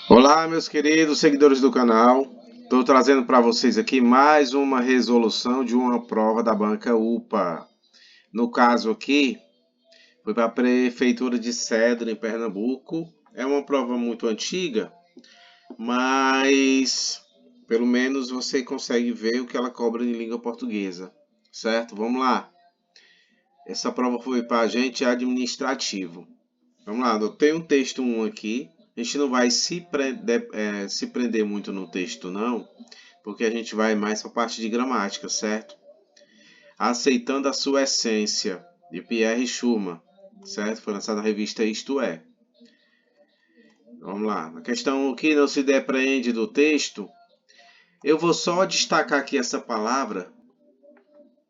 Olá, meus queridos seguidores do canal. Estou trazendo para vocês aqui mais uma resolução de uma prova da banca UPA. No caso aqui, foi para a Prefeitura de Cedro, em Pernambuco. É uma prova muito antiga, mas pelo menos você consegue ver o que ela cobra em língua portuguesa, certo? Vamos lá. Essa prova foi para agente administrativo. Vamos lá, eu tenho um texto 1 aqui. A gente não vai se prender muito no texto, não, porque a gente vai mais para a parte de gramática, certo? Aceitando a sua essência, de Pierre Schumann, certo? Foi lançada na revista Isto É. Vamos lá. Na questão que não se depreende do texto, eu vou só destacar aqui essa palavra,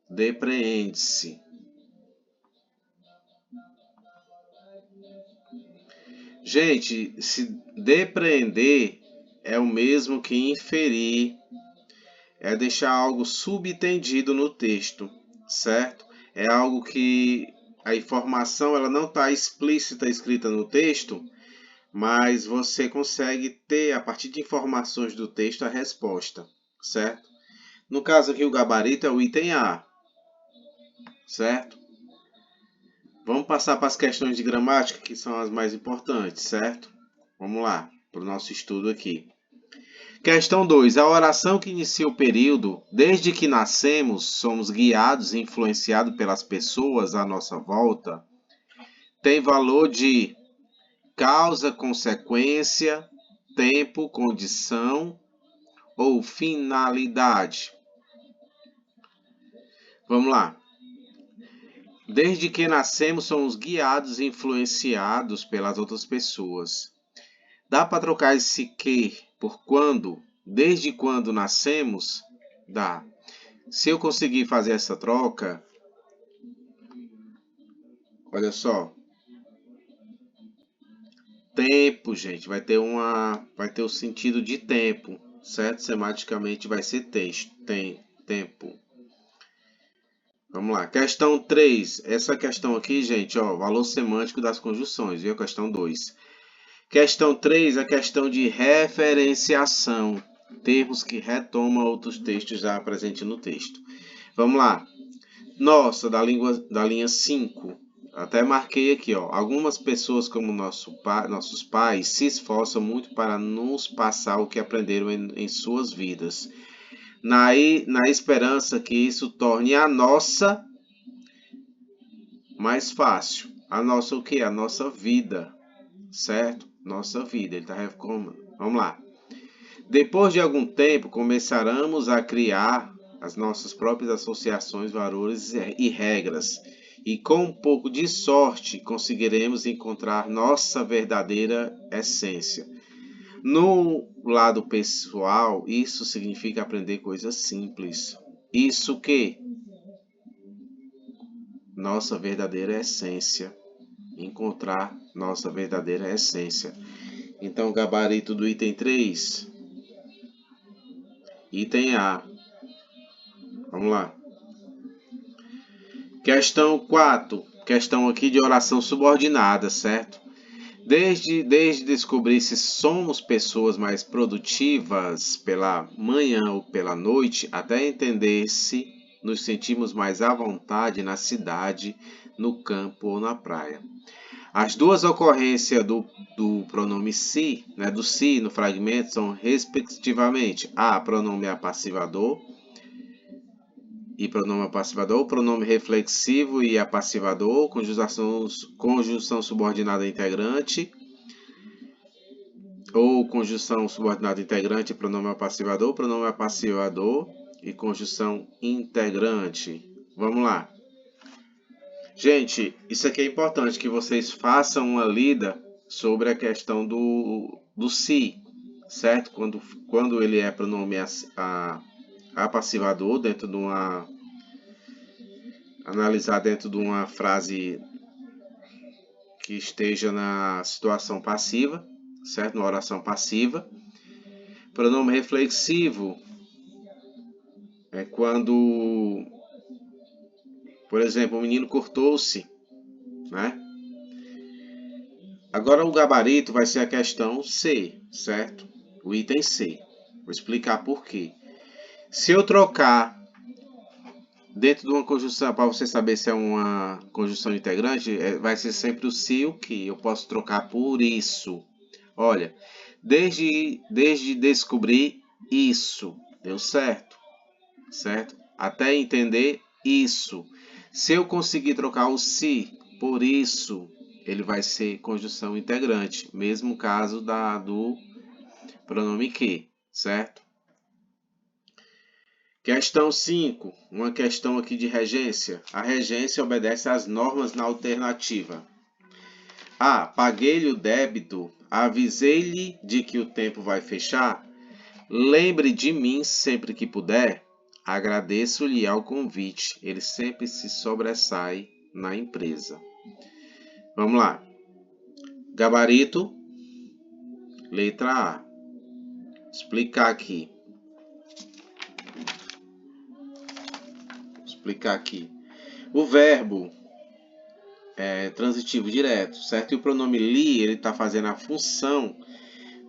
depreende-se. Gente, se depreender é o mesmo que inferir, é deixar algo subentendido no texto, certo? É algo que a informação ela não está explícita escrita no texto, mas você consegue ter, a partir de informações do texto, a resposta, certo? No caso aqui, o gabarito é o item A, certo? Vamos passar para as questões de gramática, que são as mais importantes, certo? Vamos lá, para o nosso estudo aqui. Questão 2. A oração que inicia o período, desde que nascemos, somos guiados e influenciados pelas pessoas à nossa volta, tem valor de causa, consequência, tempo, condição ou finalidade. Vamos lá. Desde que nascemos, somos guiados e influenciados pelas outras pessoas. Dá para trocar esse que por quando? Desde quando nascemos? Dá. Se eu conseguir fazer essa troca, olha só. Tempo, gente, vai ter o sentido de tempo, certo? Sematicamente vai ser texto, tempo. Vamos lá. Questão 3. Essa questão aqui, gente, ó, valor semântico das conjunções, viu? Questão 2. Questão 3, a questão de referenciação. Termos que retomam outros textos já presentes no texto. Vamos lá. Nossa, da linha 5. Até marquei aqui, ó. Algumas pessoas, como nossos pais, se esforçam muito para nos passar o que aprenderam em suas vidas. Na esperança que isso torne a nossa mais fácil. A nossa o quê? A nossa vida, certo? Nossa vida. Ele está reformando. Vamos lá. Depois de algum tempo, começaremos a criar as nossas próprias associações, valores e regras. E com um pouco de sorte, conseguiremos encontrar nossa verdadeira essência. No lado pessoal, isso significa aprender coisas simples. Isso que? Nossa verdadeira essência. Encontrar nossa verdadeira essência. Então, gabarito do item 3. Item A. Vamos lá. Questão 4. Questão aqui de oração subordinada, certo? Desde descobrir se somos pessoas mais produtivas pela manhã ou pela noite, até entender se nos sentimos mais à vontade na cidade, no campo ou na praia. As duas ocorrências do pronome se, né, do se no fragmento, são respectivamente A, pronome apassivador, e pronome apassivador, pronome reflexivo e apassivador, conjunção subordinada integrante, ou conjunção subordinada integrante, pronome apassivador e conjunção integrante. Vamos lá. Gente, isso aqui é importante que vocês façam uma lida sobre a questão do se, certo? Quando ele é pronome apassivador dentro de analisar dentro de uma frase que esteja na situação passiva, certo? Na oração passiva. Pronome reflexivo é quando, por exemplo, o menino cortou-se, né? Agora o gabarito vai ser a questão C, certo? O item C. Vou explicar por quê. Se eu trocar dentro de uma conjunção, para você saber se é uma conjunção integrante, vai ser sempre o se e o que. Eu posso trocar por isso. Olha, desde descobrir isso, deu certo, certo? Até entender isso. Se eu conseguir trocar o se por isso, ele vai ser conjunção integrante, mesmo caso do pronome que, certo? Questão 5, uma questão aqui de regência. A regência obedece às normas na alternativa. A. Paguei-lhe o débito, avisei-lhe de que o tempo vai fechar. Lembre de mim sempre que puder. Agradeço-lhe ao convite. Ele sempre se sobressai na empresa. Vamos lá. Gabarito, letra A. Explicar aqui. O verbo é transitivo direto, certo? E o pronome li, ele está fazendo a função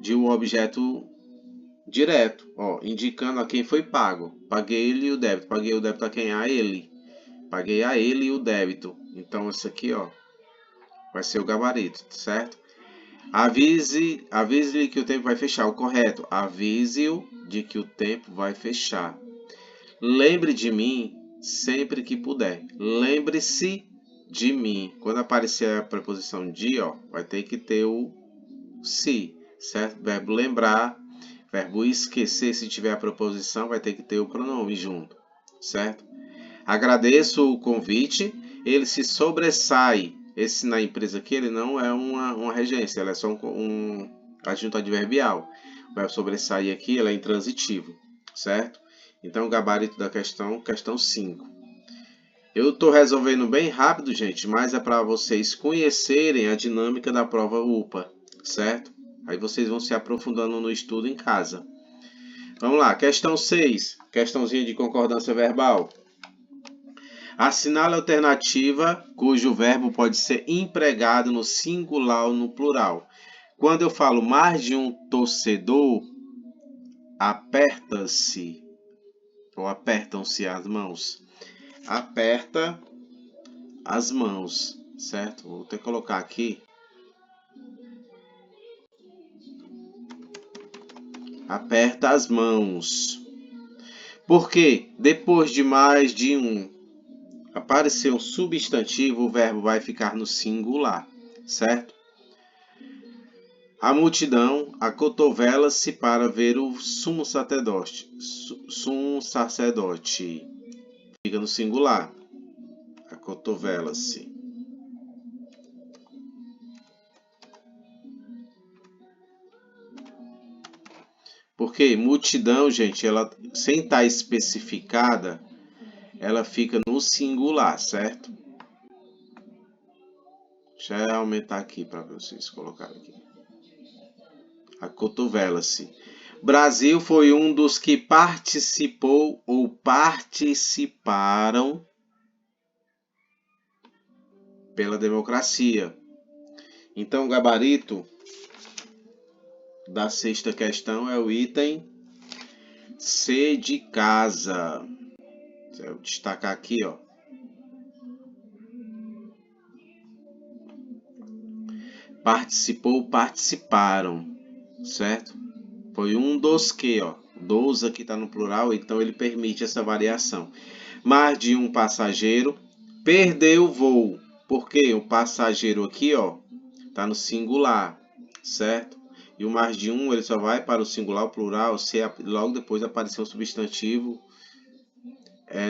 de um objeto direto, ó, indicando a quem foi pago. Paguei-lhe o débito. Paguei o débito a quem? A ele. Paguei a ele o débito. Então, isso aqui, ó, vai ser o gabarito, certo? Avise-lhe que o tempo vai fechar. O correto, avise-o de que o tempo vai fechar. Lembre de mim sempre que puder. Lembre-se de mim. Quando aparecer a preposição de, ó, vai ter que ter o se, certo? Verbo lembrar, verbo esquecer, se tiver a preposição, vai ter que ter o pronome junto, certo? Agradeço o convite. Ele se sobressai. Esse na empresa aqui, ele não é uma regência, ele é só um adjunto adverbial. O verbo sobressair aqui, ele é intransitivo, certo? Então, o gabarito da questão 5. Eu estou resolvendo bem rápido, gente, mas é para vocês conhecerem a dinâmica da prova UPA, certo? Aí vocês vão se aprofundando no estudo em casa. Vamos lá, questão 6, questãozinha de concordância verbal. Assinale a alternativa cujo verbo pode ser empregado no singular ou no plural. Quando eu falo mais de um torcedor, aperta-se ou apertam-se as mãos. Aperta as mãos, certo? Vou ter que colocar aqui. Aperta as mãos. Porque depois de mais de um aparecer um substantivo, o verbo vai ficar no singular, certo? A multidão acotovela-se para ver o sumo sacerdote. Sumo sacerdote. Fica no singular. Acotovela-se. Porque multidão, gente, ela sem estar especificada, ela fica no singular, certo? Deixa eu aumentar aqui para vocês colocarem aqui. Acotovela-se. Brasil foi um dos que participou ou participaram pela democracia. Então, o gabarito da sexta questão é o item C de casa. Vou destacar aqui, ó. Participou, participaram, certo? Foi um dos que, ó. Dos aqui está no plural, então ele permite essa variação. Mais de um passageiro perdeu o voo. Porque o passageiro aqui, ó, está no singular, certo? E o mais de um, ele só vai para o singular, o plural, se logo depois aparecer um substantivo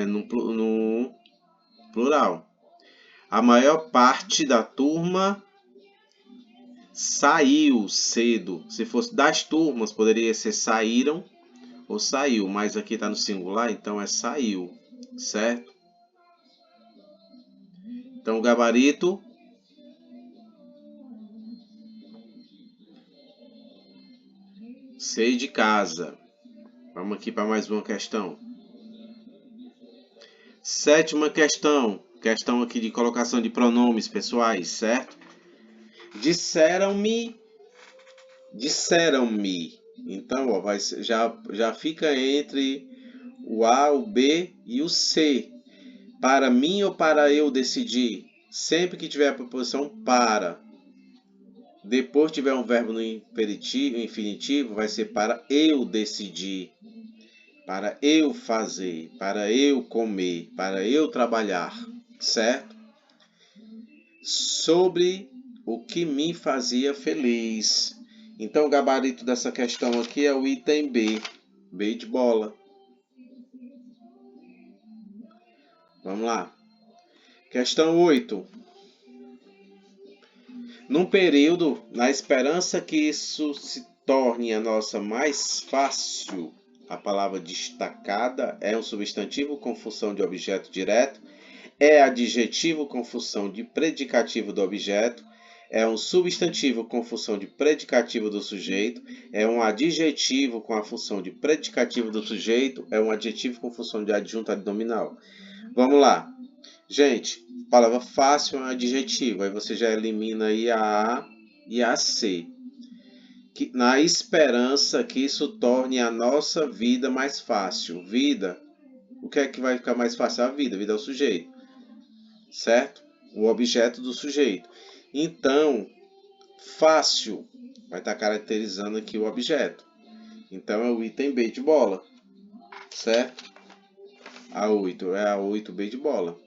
no plural. A maior parte da turma saiu cedo. Se fosse das turmas, poderia ser saíram ou saiu, mas aqui está no singular, então é saiu, certo? Então, o gabarito C de casa. Vamos aqui para mais uma questão. Sétima questão. Questão aqui de colocação de pronomes pessoais, certo? Disseram-me. Disseram-me. Então, ó, já fica entre o A, o B e o C. Para mim ou para eu decidir? Sempre que tiver a preposição para, depois tiver um verbo no infinitivo, vai ser para eu decidir, para eu fazer, para eu comer, para eu trabalhar, certo? Sobre o que me fazia feliz. Então, o gabarito dessa questão aqui é o item B, B de bola. Vamos lá. Questão 8. Num período, na esperança que isso se torne a nossa mais fácil, a palavra destacada é um substantivo com função de objeto direto, é adjetivo com função de predicativo do objeto, é um substantivo com função de predicativo do sujeito, é um adjetivo com a função de predicativo do sujeito, é um adjetivo com função de adjunto adnominal. Vamos lá. Gente, palavra fácil é um adjetivo, aí você já elimina aí a A e a C. Na esperança que isso torne a nossa vida mais fácil. Vida, o que é que vai ficar mais fácil? A vida é o sujeito, certo? O objeto do sujeito. Então, fácil vai estar caracterizando aqui o objeto. Então, é o item B de bola, certo? A 8 é a 8B de bola.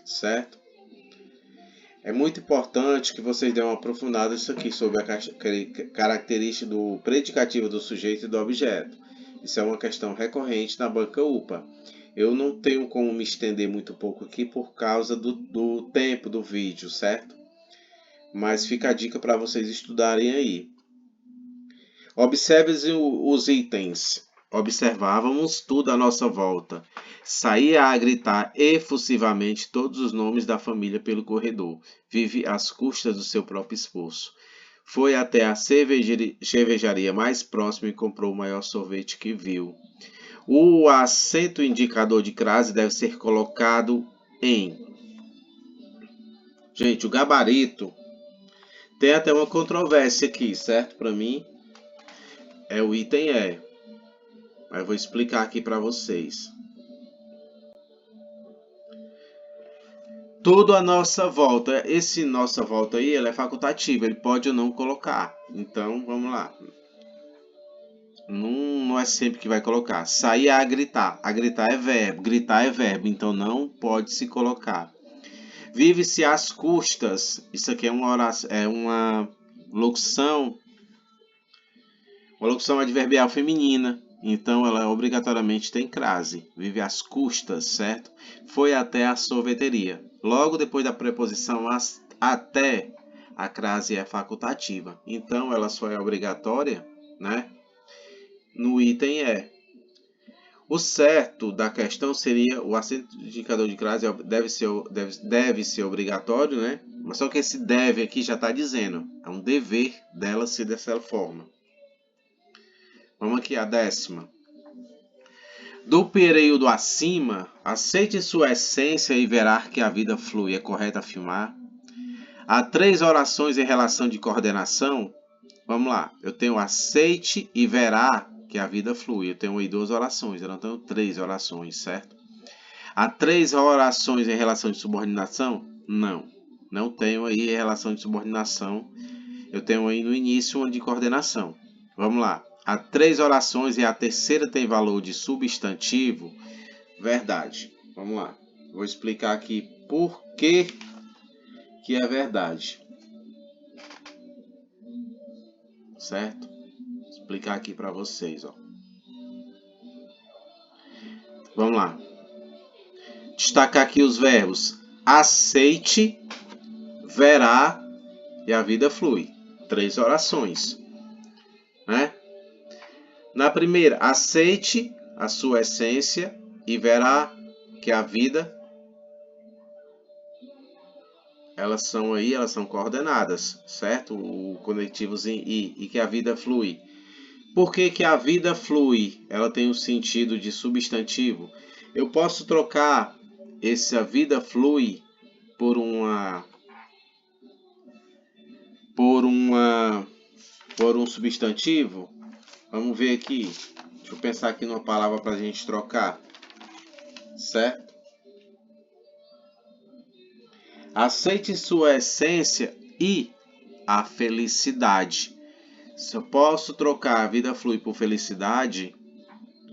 Certo? É muito importante que vocês dêem uma aprofundada nisso aqui sobre a característica do predicativo do sujeito e do objeto. Isso é uma questão recorrente na banca UPA. Eu não tenho como me estender muito pouco aqui por causa do tempo do vídeo, certo? Mas fica a dica para vocês estudarem aí. Observe os itens. Observávamos tudo à nossa volta. Saía a gritar efusivamente todos os nomes da família pelo corredor. Vive às custas do seu próprio esforço. Foi até a cervejaria mais próxima e comprou o maior sorvete que viu. O acento indicador de crase deve ser colocado em. Gente, o gabarito tem até uma controvérsia aqui, certo? Para mim, é o item E. Mas vou explicar aqui para vocês. Tudo à nossa volta. Esse nossa volta aí, ele é facultativo. Ele pode ou não colocar. Então, vamos lá. Não é sempre que vai colocar. Sair a gritar. A gritar é verbo. Gritar é verbo. Então, não pode se colocar. Vive-se às custas. Isso aqui é uma oração, é uma locução. Uma locução adverbial feminina. Então, ela obrigatoriamente tem crase. Vive às custas, certo? Foi até a sorveteria. Logo depois da preposição até, a crase é facultativa. Então, ela só é obrigatória, né? No item E. O certo da questão seria o acento indicador de crase deve ser obrigatório, né? Mas só que esse deve aqui já está dizendo. É um dever dela ser dessa forma. Vamos aqui a 10ª. Do período acima, aceite sua essência e verá que a vida flui. É correto afirmar? Há 3 orações em relação de coordenação. Vamos lá. Eu tenho aceite e verá que a vida flui. Eu tenho aí 2 orações. Eu não tenho 3 orações, certo? Há 3 orações em relação de subordinação? Não. Não tenho aí em relação de subordinação. Eu tenho aí no início uma de coordenação. Vamos lá. Há 3 orações e a terceira tem valor de substantivo. Verdade. Vamos lá. Vou explicar aqui por que é verdade. Certo? Vou explicar aqui para vocês. Ó. Vamos lá. Destacar aqui os verbos. Aceite, verá e a vida flui. 3 orações. Né? Na primeira, aceite a sua essência e verá que a vida, elas são coordenadas, certo? O conectivos em I, e que a vida flui. Por que a vida flui? Ela tem o sentido de substantivo. Eu posso trocar essa vida flui por uma por um substantivo, vamos ver aqui. Deixa eu pensar aqui numa palavra para a gente trocar, certo? Aceite sua essência e a felicidade. Se eu posso trocar a vida flui por felicidade,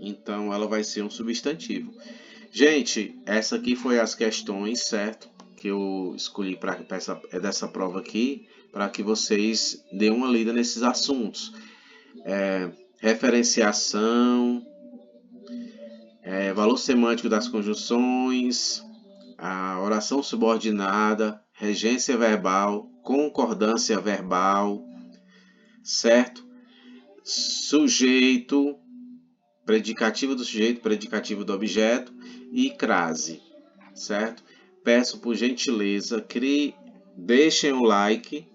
então ela vai ser um substantivo. Gente, essa aqui foi as questões, certo? Que eu escolhi para dessa prova aqui, para que vocês deem uma lida nesses assuntos. Referenciação, valor semântico das conjunções, a oração subordinada, regência verbal, concordância verbal, certo? Sujeito, predicativo do sujeito, predicativo do objeto e crase, certo? Peço por gentileza, deixem o like,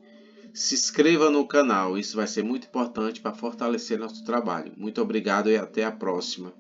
se inscreva no canal, isso vai ser muito importante para fortalecer nosso trabalho. Muito obrigado e até a próxima.